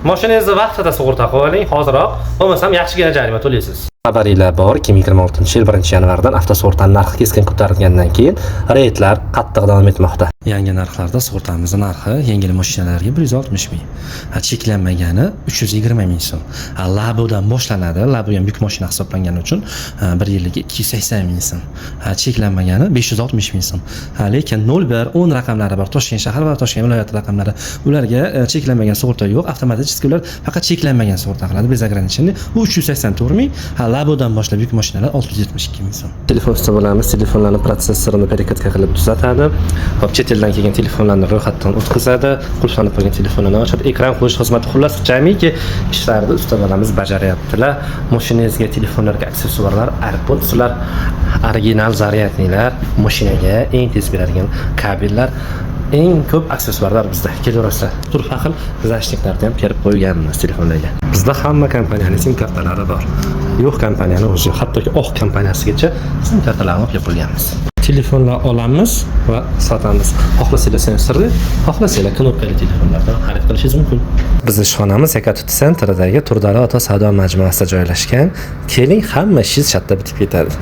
Mashinangizni vaqtida sug'urta qilib oling, hoziroq, bo'lmasam yaxshigina jarima to'laysiz. Xabaringlar bor, 2026-yil 1-yanvardan avtosug'urtaning narxi keskin ko'tarilgandan keyin reydlar qattiq davom etmoqda. Yangi narxlarda sug'urtamizning narxi yengil mashinalarga 160 ming, cheklanmagani 320 ming so'm. Labodan boshlanadi, labo ham yuk mashina hisoblangani uchun 1 yilliga 280 ming so'm. Cheklanmagani 560 ming so'm. Lekin 01, 10 raqamlari bor, Toshkent shahar va Toshkent viloyati raqamlari. Ularga cheklanmagan sug'urta yo'q, avtomatik ular faqat cheklanmagan sug'urta qiladi, bez ограниченный. U 384 ming, labodan boshlab yuk mashinalar 672 ming so'm. Telefon ustida bo'lamiz, telefonlarning protsessorini perekatka qilib tuzatadi. Hop, chet eldan kelgan telefonlarni ro'yxatdan o'tkazadi, qulflanib qolgan telefonlarni ochadi, ekran qo'yish xizmati, xullas jamiki ishlarni ustalarimiz bajaryaptilar. Mashinangizga, telefonlarga aksessuarlar, AirPods'lar, original zaryadnilar, mashinaga eng tez beradigan kabellar, eng ko'p aksessuarlar bizda. Kelaverasizlar. Turfa xil zashniklarni ham berib qo'yganmiz telefonlarga. Bizda hamma kompaniyaning sim kartalari bor. Yo'q kompaniyani o'zi, hattoki oq kompaniyasigacha sim kartalarni olib qo'yganmiz. Telefonlar olamiz va sotamiz. Xohlasanglar sensorli, xohlasanglar knopkali telefonlardan xarid qilishingiz mumkin. Bizning ishxonamiz Ekatuti sentridagi Turdali Ota savdo majmuasida joylashgan. Keling, hamma ishingiz shatda bitib ketadi.